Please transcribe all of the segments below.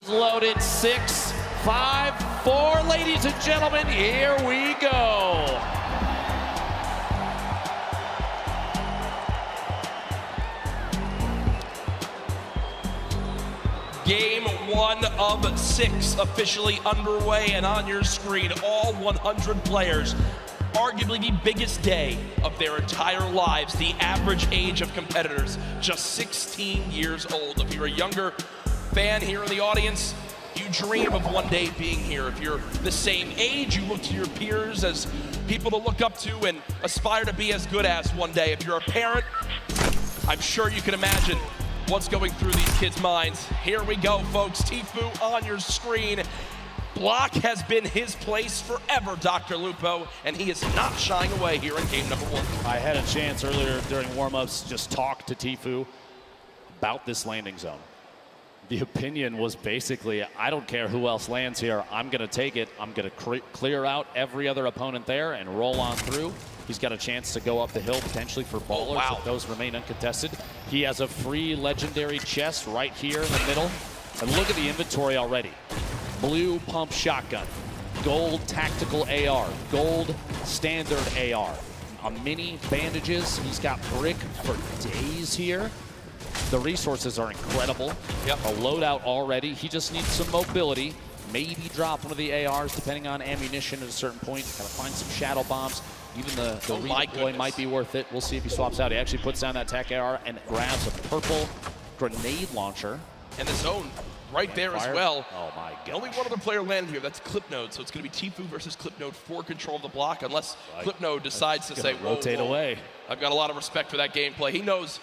Loaded 6, 5, 4, ladies and gentlemen, here we go. Game 1 of 6 officially underway, and on your screen, all 100 players. Arguably the biggest day of their entire lives. The average age of competitors, just 16 years old. If you're a younger fan here in the audience, you dream of one day being here. If you're the same age, you look to your peers as people to look up to and aspire to be as good as one day. If you're a parent, I'm sure you can imagine what's going through these kids' minds. Here we go, folks. Tfue on your screen. Block has been his place forever, Dr. Lupo, and he is not shying away here in game number 1. I had a chance earlier during warm-ups just talk to Tfue about this landing zone. The opinion was basically, I don't care who else lands here, I'm going to take it. I'm going to clear out every other opponent there and roll on through. He's got a chance to go up the hill potentially for ballers if those remain uncontested. He has a free legendary chest right here in the middle. And look at the inventory already. Blue pump shotgun, gold tactical AR, gold standard AR, a mini bandages. He's got brick for days here. The resources are incredible. A loadout already. He just needs some mobility. Maybe drop one of the ARs depending on ammunition at a certain point. Gotta find some shadow bombs. Even the redeploy might be worth it. We'll see if he swaps out. He actually puts down that tac AR and grabs a purple grenade launcher. And the zone right there as well. Oh my god. Only one other player landed here. That's Clipnode. So it's going to be Tfue versus Clipnode for control of the block, unless Clipnode decides to say, rotate away. I've got a lot of respect for that gameplay. He knows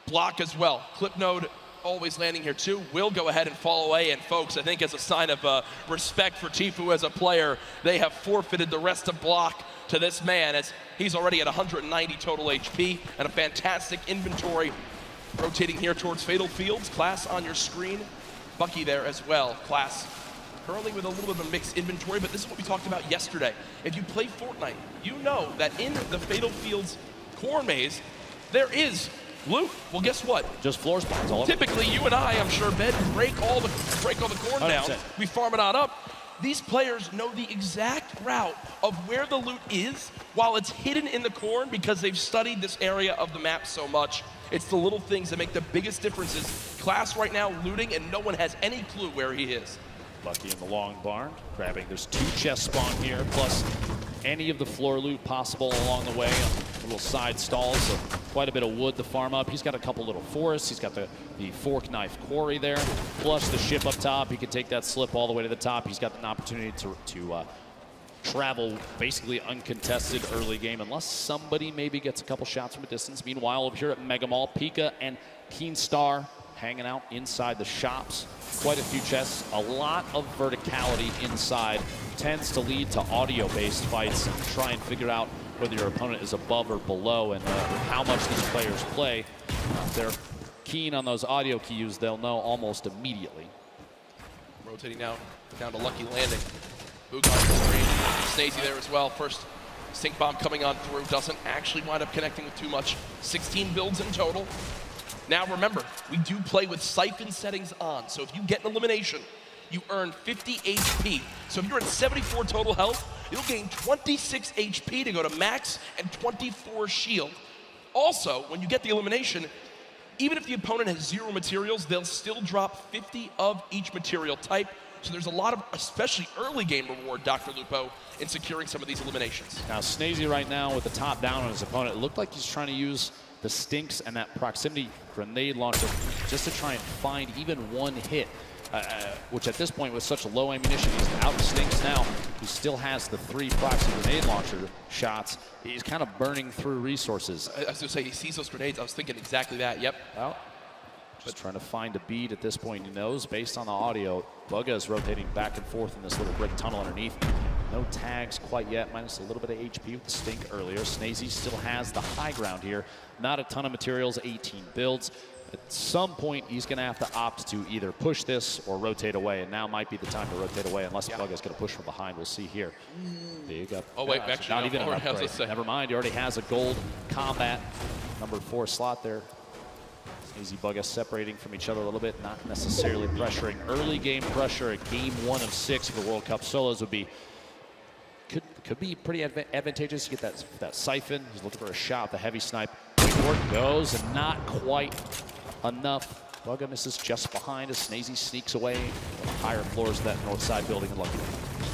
block as well. Clipnode always landing here too. Will go ahead and fall away. And folks, I think as a sign of respect for Tfue as a player, they have forfeited the rest of block to this man, as he's already at 190 total HP and a fantastic inventory. Rotating here towards Fatal Fields. Class on your screen. Bucky there as well. Class currently with a little bit of a mixed inventory, but this is what we talked about yesterday. If you play Fortnite, you know that in the Fatal Fields core maze, there is loot. Well, guess what? Just floor spawns all over. Typically, you and I, I'm sure, Ben, break all the corn 100%. down. We farm it on up. These players know the exact route of where the loot is while it's hidden in the corn because they've studied this area of the map so much. It's the little things that make the biggest differences. Class right now looting, and no one has any clue where he is. Bucky in the long barn, grabbing. There's 2 chests spawn here, plus any of the floor loot possible along the way. Little side stalls, so quite a bit of wood to farm up. He's got a couple little forests. He's got the fork knife quarry there, plus the ship up top. He can take that slip all the way to the top. He's got an opportunity to travel basically uncontested early game, unless somebody maybe gets a couple shots from a distance. Meanwhile, over here at Mega Mall, Pika and Keenstar hanging out inside the shops. Quite a few chests, a lot of verticality inside. Tends to lead to audio-based fights and try and figure out whether your opponent is above or below and how much these players play. If they're keen on those audio cues, they'll know almost immediately. Rotating now down to Lucky landing. Boog on the screen. Snazey there as well. First stink bomb coming on through. Doesn't actually wind up connecting with too much. 16 builds in total. Now remember, we do play with siphon settings on. So if you get an elimination, you earn 50 HP. So if you're at 74 total health, you'll gain 26 HP to go to max and 24 shield. Also, when you get the elimination, even if the opponent has 0 materials, they'll still drop 50 of each material type. So there's a lot of, especially early game reward, Dr. Lupo, in securing some of these eliminations. Now Snazey right now with the top down on his opponent, it looked like he's trying to use the stinks and that proximity grenade launcher just to try and find even one hit. Which at this point with such low ammunition, he's out of stinks now. He still has the 3 proxy grenade launcher shots. He's kind of burning through resources. I was going to say, he sees those grenades. I was thinking exactly that, yep. Well, just trying to find a bead at this point. He knows based on the audio, Bugga is rotating back and forth in this little brick tunnel underneath. No tags quite yet, minus a little bit of HP with the stink earlier. Snazey still has the high ground here. Not a ton of materials, 18 builds. At some point, he's going to have to opt to either push this or rotate away, and now might be the time to rotate away, unless Bugga's going to push from behind. We'll see here. Big up. Oh, wait, actually, not even an upgrade. Never mind, he already has a gold combat number 4 slot there. Easy Bugga separating from each other a little bit, not necessarily pressuring. Early game pressure at game 1 of 6 for the World Cup solos would be, could be pretty advantageous. You get that siphon. He's looking for a shot. The heavy snipe. Fort goes, and not quite enough. Bugga misses just behind as Snazy sneaks away. Higher floors of that north side building and lucky.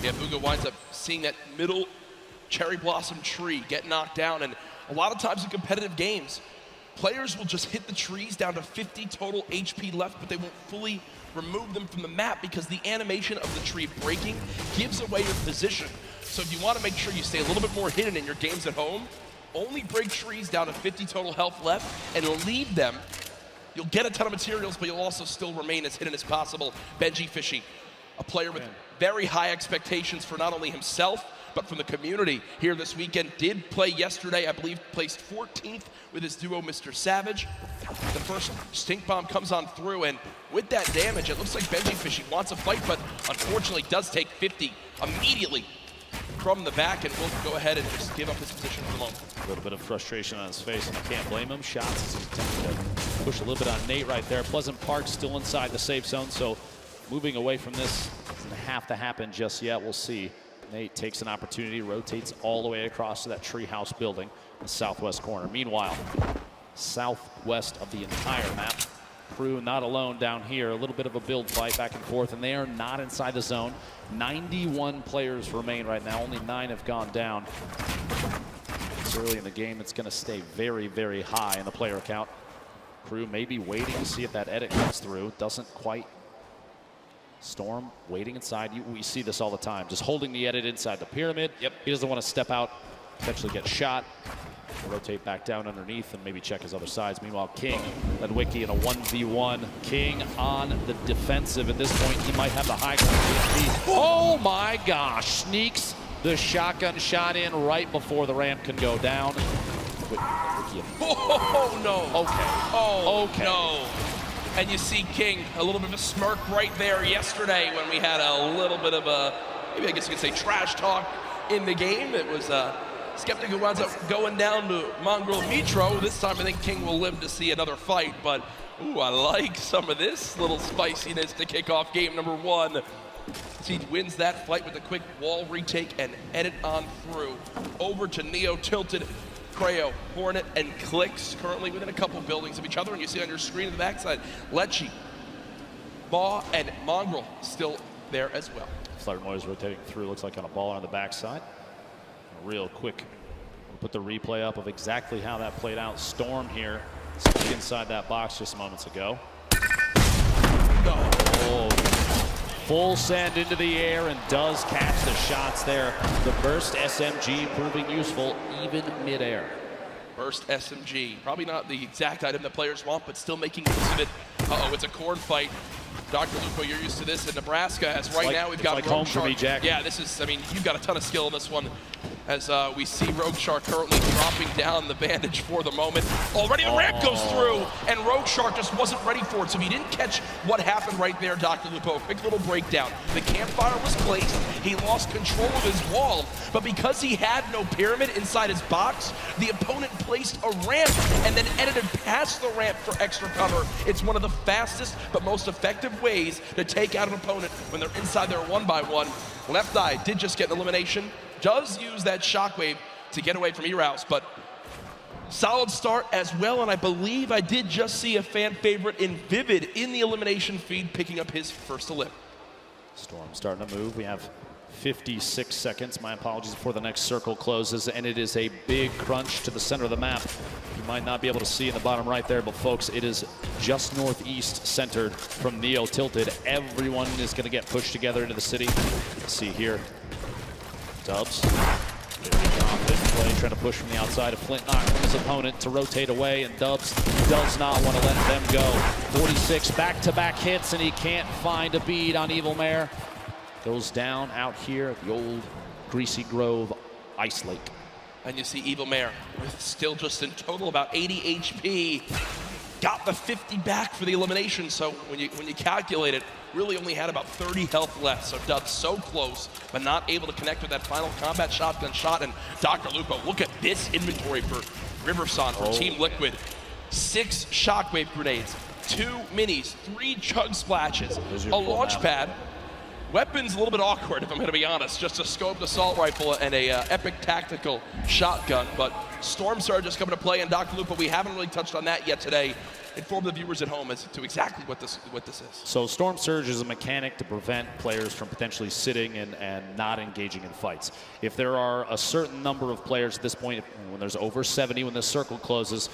Yeah, Bugga winds up seeing that middle cherry blossom tree get knocked down, and a lot of times in competitive games, players will just hit the trees down to 50 total HP left, but they won't fully remove them from the map because the animation of the tree breaking gives away your position. So if you want to make sure you stay a little bit more hidden in your games at home, only break trees down to 50 total health left and leave them. You'll get a ton of materials, but you'll also still remain as hidden as possible. Benji Fishy, a player with very high expectations for not only himself, but from the community here this weekend. Did play yesterday, I believe placed 14th with his duo, Mr. Savage. The first stink bomb comes on through, and with that damage, it looks like Benji Fishy wants a fight, but unfortunately does take 50 immediately from the back, and will go ahead and just give up his position for the moment. A little bit of frustration on his face, and I can't blame him. Shots as he's attempting to push a little bit on Nate right there. Pleasant Park still inside the safe zone, so moving away from this doesn't have to happen just yet. We'll see. Nate takes an opportunity, rotates all the way across to that treehouse building in the southwest corner. Meanwhile, southwest of the entire map, Crew not alone down here. A little bit of a build fight back and forth, and they are not inside the zone. 91 players remain right now. Only 9 have gone down. It's early in the game. It's going to stay very, very high in the player count. Crew may be waiting to see if that edit comes through. Doesn't quite. Storm waiting inside. We see this all the time. Just holding the edit inside the pyramid. Yep. He doesn't want to step out, potentially get shot. Rotate back down underneath and maybe check his other sides. Meanwhile, King led Wiki in a 1v1. King on the defensive. At this point, he might have the high ground. Oh my gosh, sneaks the shotgun shot in right before the ramp can go down. Oh no. Okay. Oh okay. No. And you see King, a little bit of a smirk right there yesterday when we had a little bit of a, maybe I guess you could say trash talk in the game. It was Skeptic who winds up going down to Mongrel Mitro. This time I think King will live to see another fight, but ooh, I like some of this little spiciness to kick off game number 1. He wins that fight with a quick wall retake and edit on through. Over to Neo Tilted, Creo, Hornet, and Clicks, currently within a couple buildings of each other, and you see on your screen on the backside, Lechi, Baw, and Mongrel still there as well. Flight Noise rotating through, looks like on a ball on the backside. Real quick, we'll put the replay up of exactly how that played out. Storm here, inside that box just moments ago. No. Oh, full send into the air and does catch the shots there. The burst SMG proving useful even midair. Burst SMG, probably not the exact item that players want, but still making use of it. Uh-oh, it's a corn fight. Dr. Lupo, you're used to this in Nebraska, as right now we've got like Rogue home Shark. for me, Jack. Yeah, this is, I mean, you've got a ton of skill in this one, as we see Rogue Shark currently dropping down the bandage for the moment. Already the ramp goes through, and Rogue Shark just wasn't ready for it, so he didn't catch what happened right there, Dr. Lupo. Quick little breakdown. The campfire was placed, he lost control of his wall, but because he had no pyramid inside his box, the opponent placed a ramp and then edited past the ramp for extra cover. It's one of the fastest but most effective ways to take out an opponent when they're inside their 1x1. Left Eye did just get an elimination, does use that shockwave to get away from Erouse, but solid start as well, and I believe I did just see a fan favorite in Vivid in the elimination feed picking up his first elim. Storm starting to move. We have 56 seconds, my apologies, before the next circle closes, and it is a big crunch to the center of the map. You might not be able to see in the bottom right there, but folks, it is just northeast centered from Neo Tilted. Everyone is going to get pushed together into the city. Let's see here. Dubs. Confident play, trying to push from the outside of Flint, knock from his opponent to rotate away, and Dubs does not want to let them go. 46 back-to-back hits, and he can't find a bead on Evil Mare. Goes down out here at the old Greasy Grove Ice Lake. And you see Evil Mare with still just in total about 80 HP. Got the 50 back for the elimination, so when you calculate it, really only had about 30 health left, so Dubs so close, but not able to connect with that final combat shotgun shot. And Dr. Lupo, look at this inventory for Riverson, for Team Liquid. 6 shockwave grenades, 2 minis, 3 chug splashes, a launch pad. Weapons a little bit awkward, if I'm going to be honest. Just a scoped assault rifle and a epic tactical shotgun. But Storm Surge is coming to play in Dr. Luke, but we haven't really touched on that yet today. Inform the viewers at home as to exactly what this is. So Storm Surge is a mechanic to prevent players from potentially sitting and not engaging in fights. If there are a certain number of players at this point, when there's over 70, when the circle closes,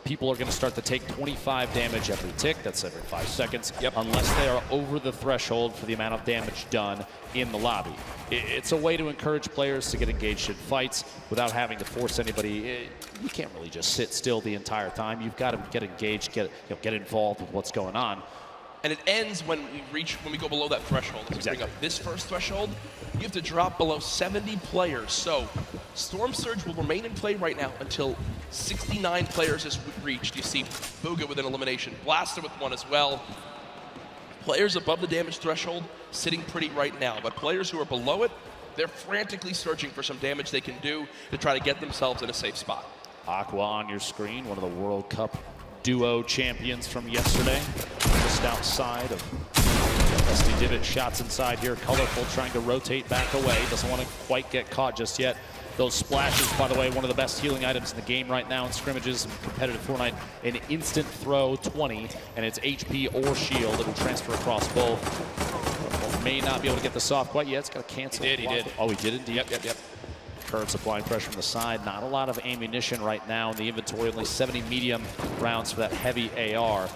people are going to start to take 25 damage every tick. That's every 5 seconds, unless they are over the threshold for the amount of damage done in the lobby. It's a way to encourage players to get engaged in fights without having to force anybody. You can't really just sit still the entire time. You've got to get engaged, get involved with what's going on. And it ends when we go below that threshold. Exactly. Bring up this first threshold, you have to drop below 70 players. So Storm Surge will remain in play right now until 69 players is reached. You see Booga with an elimination, Blaster with 1 as well. Players above the damage threshold sitting pretty right now, but players who are below it, they're frantically searching for some damage they can do to try to get themselves in a safe spot. Aqua on your screen, one of the World Cup duo champions from yesterday, just outside of Dusty Divot. Shots inside here, Colorful trying to rotate back away, doesn't want to quite get caught just yet. Those splashes, by the way, one of the best healing items in the game right now in scrimmages and competitive Fortnite. An instant throw 20, and it's HP or shield. It'll transfer across both. May not be able to get this off quite yet. It's got to cancel. He did. Oh, he did indeed. Yep. Kurtz applying pressure from the side. Not a lot of ammunition right now in the inventory. Only 70 medium rounds for that heavy AR.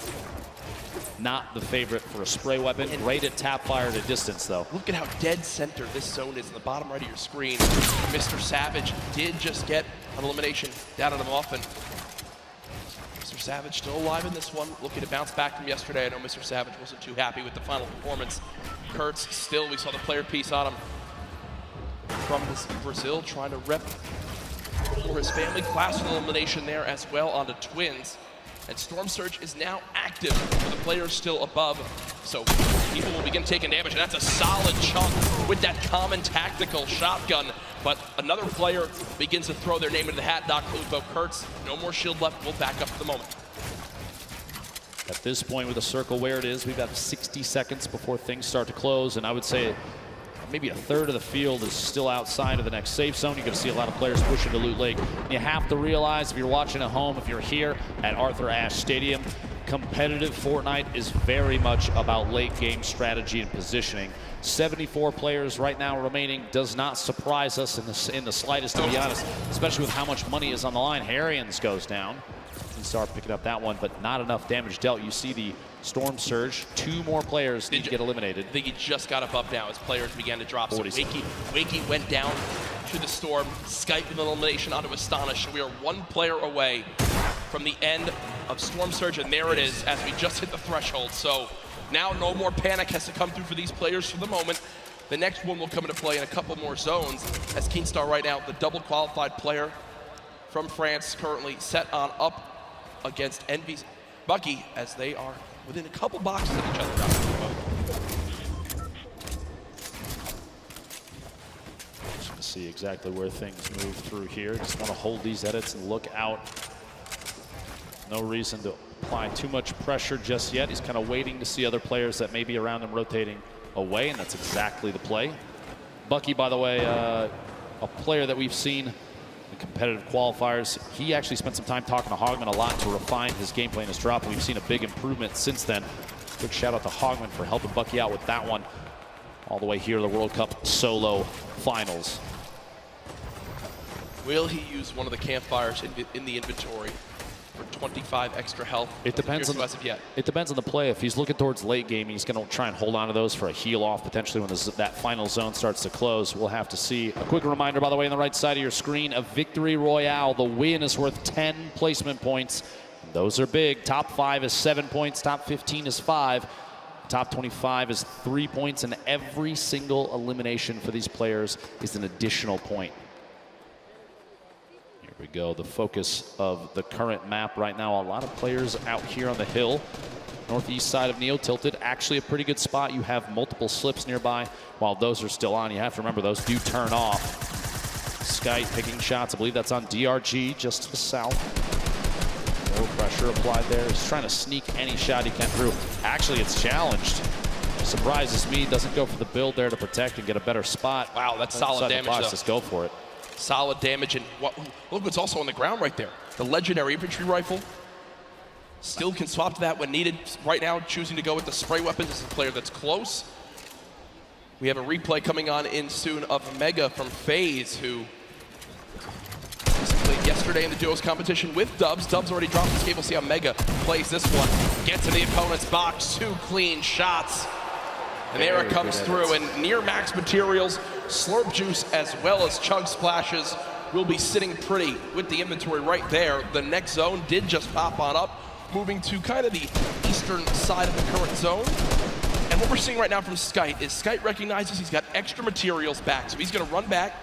Not the favorite for a spray weapon. Great at tap fire at a distance, though. Look at how dead center this zone is in the bottom right of your screen. Mr. Savage did just get an elimination down on him often. Mr. Savage still alive in this one, looking to bounce back from yesterday. I know Mr. Savage wasn't too happy with the final performance. Kurtz still, we saw the player piece on him from Brazil, trying to rep for his family. Class elimination there as well onto Twins. And Storm Surge is now active with the players still above. So people will begin taking damage, and that's a solid chunk with that common tactical shotgun. But another player begins to throw their name into the hat. Dr. Lupo Kurtz, no more shield left. We'll back up for the moment. At this point, with the circle where it is, we've got 60 seconds before things start to close, and I would say maybe a third of the field is still outside of the next safe zone. You're going to see a lot of players pushing to Loot Lake. You have to realize, if you're watching at home, if you're here at Arthur Ashe Stadium, competitive Fortnite is very much about late game strategy and positioning. 74 players right now remaining does not surprise us in the slightest, to be honest, especially with how much money is on the line. Harrians goes down. You start picking up that one, but not enough damage dealt. You see the Storm Surge. 2 more players need to get eliminated. I think he just got up now as players began to drop. So Wakey went down to the Storm. Skype with an elimination onto Astonish. We are 1 player away from the end of Storm Surge, and there it is as we just hit the threshold. So now no more panic has to come through for these players for the moment. The next one will come into play in a couple more zones as Keenstar right now, the double qualified player from France, currently set on up against Envy's Bucky as they are within a couple boxes of each other. Just going to see exactly where things move through here. Just want to hold these edits and look out. No reason to apply too much pressure just yet. He's kind of waiting to see other players that may be around him rotating away, and that's exactly the play. Bucky, by the way, a player that we've seen in competitive qualifiers. He actually spent some time talking to Hogman a lot to refine his gameplay and his drop. We've seen a big improvement since then. Big shout out to Hogman for helping Bucky out with that one. All the way here to the World Cup solo finals. Will he use one of the campfires in the inventory for 25 extra health? It depends on the play. If he's looking towards late game, he's going to try and hold on to those for a heal off potentially when that final zone starts to close. We'll have to see. A quick reminder, by the way, on the right side of your screen, a victory royale. The win is worth 10 placement points. Those are big. Top 5 is 7 points. Top 15 is 5. Top 25 is 3 points, and every single elimination for these players is an additional point. Here we go, the focus of the current map right now. A lot of players out here on the hill. Northeast side of Neo Tilted, actually a pretty good spot. You have multiple slips nearby. While those are still on, you have to remember those do turn off. Skype picking shots, I believe that's on DRG just to the south. More pressure applied there. He's trying to sneak any shot he can through. Actually, it's challenged. Surprises me. Doesn't go for the build there to protect and get a better spot. Wow, that's solid damage, though. Let's go for it. Solid damage, and look what's also on the ground right there. The legendary infantry rifle. Still can swap to that when needed. Right now, choosing to go with the spray weapons. This is a player that's close. We have a replay coming on in soon of Mega from FaZe, who played yesterday in the duos competition with Dubs. Dubs already dropped his game. We'll see how Mega plays this one. Gets in the opponent's box, 2 clean shots. And there it comes through, and near max materials, Slurp Juice as well as Chug Splashes will be sitting pretty with the inventory right there. The next zone did just pop on up, moving to kind of the eastern side of the current zone. And what we're seeing right now from Skite is Skite recognizes he's got extra materials back, so he's gonna run back,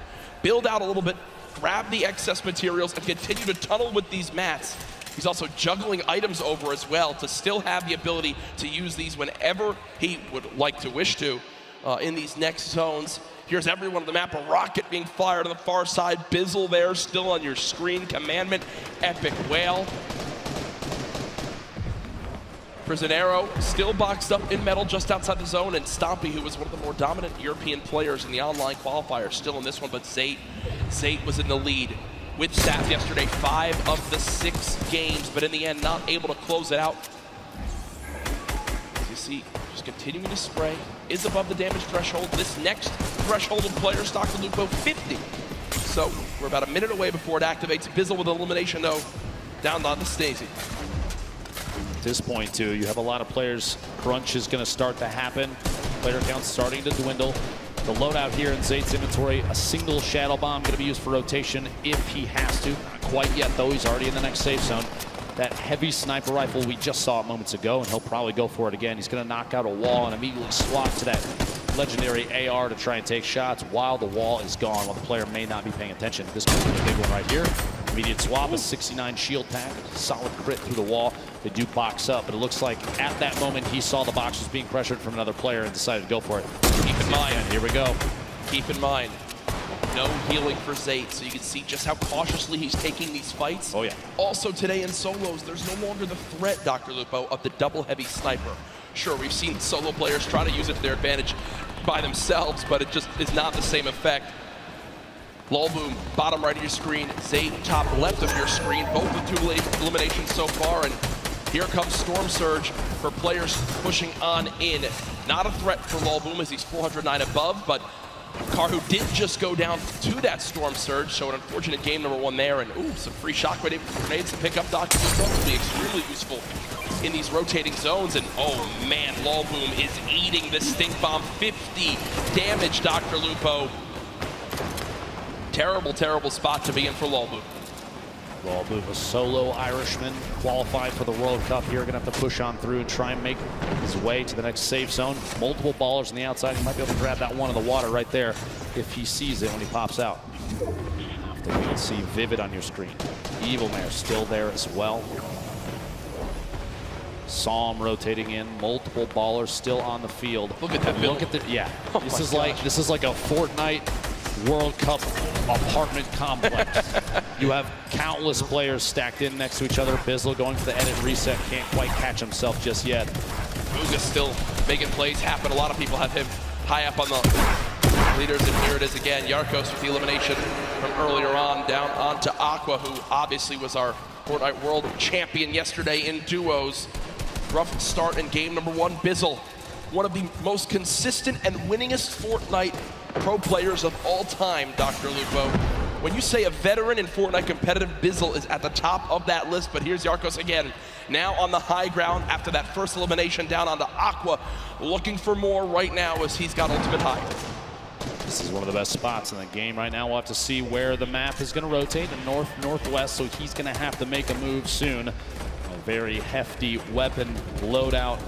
build out a little bit, grab the excess materials, and continue to tunnel with these mats. He's also juggling items over as well to still have the ability to use these whenever he would like to wish to in these next zones. Here's everyone on the map, a rocket being fired on the far side. Bizzle there, still on your screen. Commandment, Epic Whale. Prisionero still boxed up in metal just outside the zone, and Stompy, who was one of the more dominant European players in the online qualifier, still in this one, but Zate was in the lead with Sap yesterday, 5 of the 6 games, but in the end, not able to close it out. As you see, just continuing to spray, is above the damage threshold. This next threshold of players, Dr. Lupo, 50. So we're about a minute away before it activates. Bizzle with elimination, though, down on the Stacey. At this point, too, you have a lot of players. Crunch is going to start to happen. Player count starting to dwindle. The loadout here in Zate's inventory, a single Shadow Bomb going to be used for rotation if he has to. Not quite yet, though. He's already in the next safe zone. That heavy sniper rifle we just saw moments ago, and he'll probably go for it again. He's going to knock out a wall and immediately swap to that legendary AR to try and take shots while the wall is gone, while the player may not be paying attention. This could be a big one right here. Immediate swap, a 69 shield pack, solid crit through the wall. They do box up, but it looks like at that moment he saw the box was being pressured from another player and decided to go for it. Keep in mind, here we go. Keep in mind, no healing for Zate, so you can see just how cautiously he's taking these fights. Oh yeah. Also today in solos, there's no longer the threat, Dr. Lupo, of the double heavy sniper. Sure, we've seen solo players try to use it to their advantage by themselves, but it just is not the same effect. Lolboom, bottom right of your screen, Zate, top left of your screen, both with 2 eliminations so far, and here comes Storm Surge for players pushing on in. Not a threat for Lolboom as he's 409 above, but Karhu did just go down to that Storm Surge, so an unfortunate game number 1 there, and ooh, some free shockwave grenades to pick up. Dr. Lupo will be extremely useful in these rotating zones, and oh man, Lolboom is eating the stink bomb. 50 damage, Dr. Lupo. Terrible, terrible spot to be in for Lolboom. Lolboom, a solo Irishman, qualified for the World Cup here. Gonna have to push on through and try and make his way to the next safe zone. Multiple ballers on the outside. He might be able to grab that one in the water right there if he sees it when he pops out. You can see Vivid on your screen. Evil Mare still there as well. Psalm rotating in, multiple ballers still on the field. Look at that build. Look at the, yeah. Oh this is like a Fortnite World Cup apartment complex. You have countless players stacked in next to each other. Bizzle going for the edit reset, can't quite catch himself just yet. Uga still making plays happen. A lot of people have him high up on the leaders, and here it is again. Yarkos with the elimination from earlier on, down onto Aqua, who obviously was our Fortnite World Champion yesterday in duos. Rough start in game number 1. Bizzle, one of the most consistent and winningest Fortnite pro players of all time, Dr. Lupo. When you say a veteran in Fortnite competitive, Bizzle is at the top of that list, but here's Yarkos again, now on the high ground after that first elimination down onto Aqua, looking for more right now as he's got ultimate high. This is one of the best spots in the game right now. We'll have to see where the map is going to rotate, in north-northwest, so he's going to have to make a move soon. A very hefty weapon loadout.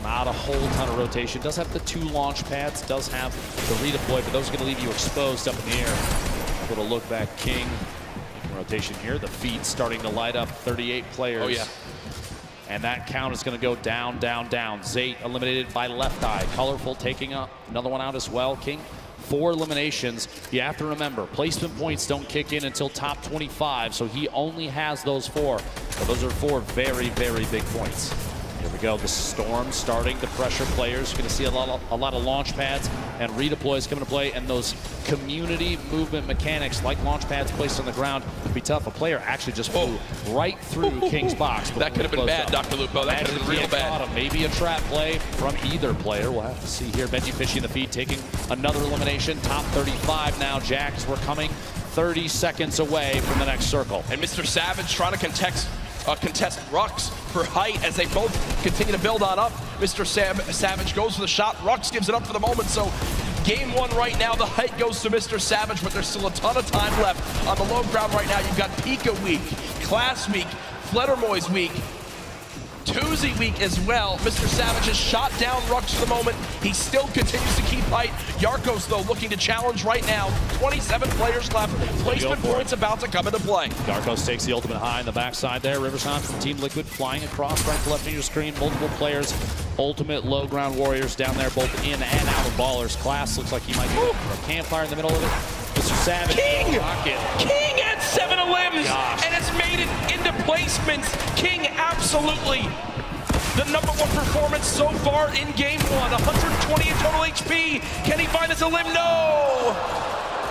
Not a whole ton of rotation. Does have the 2 launch pads, does have the redeploy, but those are going to leave you exposed up in the air. Little look back, King. Rotation here. The feed starting to light up. 38 players. Oh, yeah. And that count is going to go down, down, down. Zate eliminated by Left Eye. Colorful taking up another one out as well. King 4 eliminations. You have to remember, placement points don't kick in until top 25, so he only has those 4. But those are 4 very, very big points. Here we go, the storm starting to pressure players. You're going to see a lot of launch pads and redeploys coming to play, and those community movement mechanics like launch pads placed on the ground would be tough. A player actually just flew right through King's box. That could have been bad, Dr. Lupo. That could have been real bad. Maybe a trap play from either player. We'll have to see here. Benji Fishy in the feed taking another elimination. Top 35 now. Jacks, we're coming 30 seconds away from the next circle. And Mr. Savage trying to contest Rux for height as they both continue to build on up. Mr. Savage goes for the shot. Rux gives it up for the moment. So game 1 right now, the height goes to Mr. Savage, but there's still a ton of time left on the low ground right now. You've got Pika week, Class week, Fledermoy's week, Tuesday week as well. Mr. Savage has shot down Rux for the moment. He still continues to keep height. Yarkos, though, looking to challenge right now. 27 players left. Placement points about to come into play. Yarkos takes the ultimate high in the backside there. Riverside from Team Liquid flying across right to left of your screen. Multiple players. Ultimate low ground warriors down there, both in and out of ballers. Class looks like he might be for a campfire in the middle of it. Mr. Savage. King had 7 elims, and it's made it into placements. King absolutely the #1 performance so far in game 1. 120 in total HP. Can he find his elim? No!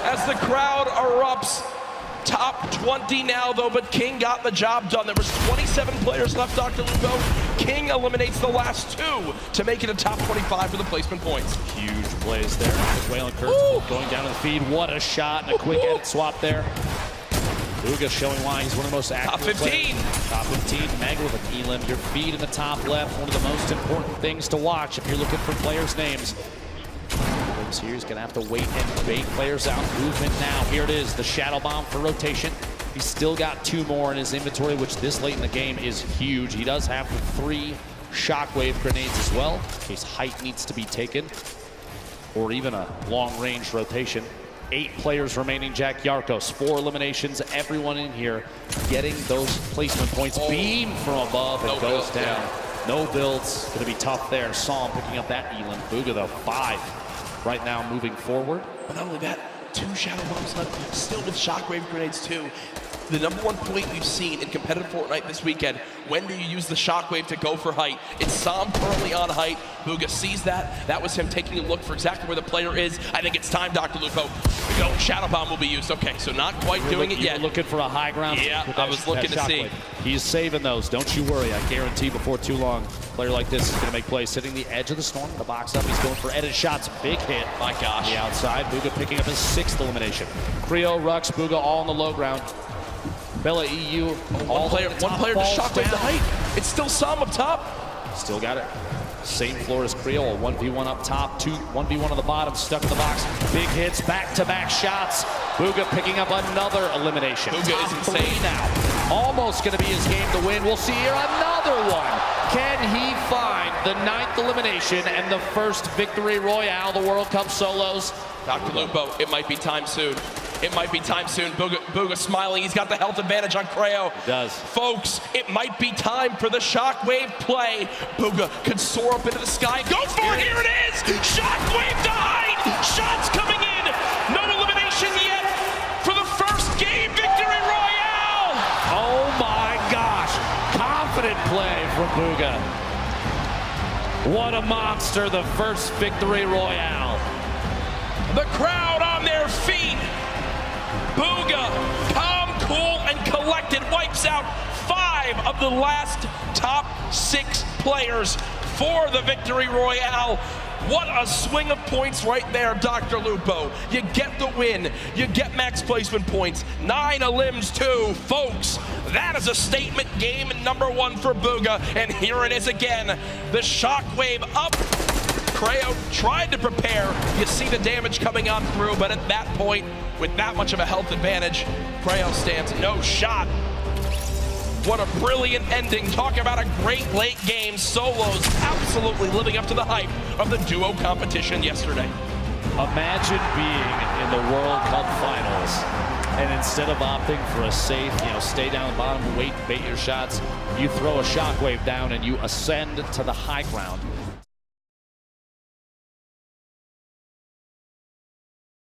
As the crowd erupts. Top 20 now, though, but King got the job done. There was 27 players left, Dr. Lupo. King eliminates the last 2 to make it a top 25 for the placement points. Huge plays there. Whalen Kurtz going down to the feed. What a shot and a quick edit swap there. Bugha showing why he's one of the most active Top 15. Players. Top 15. Meg with an elim. Your feed in the top left. One of the most important things to watch if you're looking for players' names. Here he's going to have to wait and bait players out. Movement now. Here it is. The Shadow Bomb for rotation. He's still got 2 more in his inventory, which this late in the game is huge. He does have 3 Shockwave grenades as well, in case height needs to be taken, or even a long-range rotation. 8 players remaining. Jack Yarkos, 4 eliminations. Everyone in here getting those placement points. Beam from above. It goes down. Yeah. No builds. Going to be tough there. Saw him picking up that elim. Bugha, though, 5 right now moving forward. But not only that, 2 Shadow Bombs left, still with Shockwave grenades too. The #1 point we've seen in competitive Fortnite this weekend, when do you use the Shockwave to go for height? It's Sam currently on height. Bugha sees that. That was him taking a look for exactly where the player is. I think it's time, Dr. Lupo. No, Shadow Bomb will be used. Okay, so not quite doing it yet. Looking for a high ground. Yeah, I was looking to see. He's saving those. Don't you worry. I guarantee before too long, a player like this is going to make plays. Sitting the edge of the storm, the box up. He's going for edit shots. Big hit. My gosh. The outside. Bugha picking up his 6th elimination. Creo, Rux, Bugha all on the low ground. Bella EU. One player just Shockwave the height. It's still Sam up top. Still got it. Same floor as Creo. 1v1 up top. 1v1 on the bottom. Stuck in the box. Big hits. Back-to-back shots. Bugha picking up another elimination. Bugha is insane now. Almost going to be his game to win. We'll see here another one. Can he find the 9th elimination and the first victory royale, the World Cup solos? Dr. Lupo, it might be time soon. It might be time soon. Bugha smiling. He's got the health advantage on Creo. He does. Folks, it might be time for the Shockwave play. Bugha could soar up into the sky. Go for it. Here it is. Shockwave to height. Shots coming in. No elimination yet for the first game victory royale. Oh my gosh. Confident play from Bugha. What a monster. The first victory royale. The crowd on their feet. Bugha, calm, cool, and collected, wipes out 5 of the last top 6 players for the victory royale. What a swing of points right there, Dr. Lupo. You get the win. You get max placement points. 9 elims too. Folks, that is a statement game #1 for Bugha. And here it is again. The Shockwave up. Creo tried to prepare. You see the damage coming on through, but at that point, with that much of a health advantage, Creo stands no shot. What a brilliant ending. Talk about a great late game. Solos absolutely living up to the hype of the duo competition yesterday. Imagine being in the World Cup Finals, and instead of opting for a safe, stay down the bottom, wait, bait your shots, you throw a Shockwave down and you ascend to the high ground.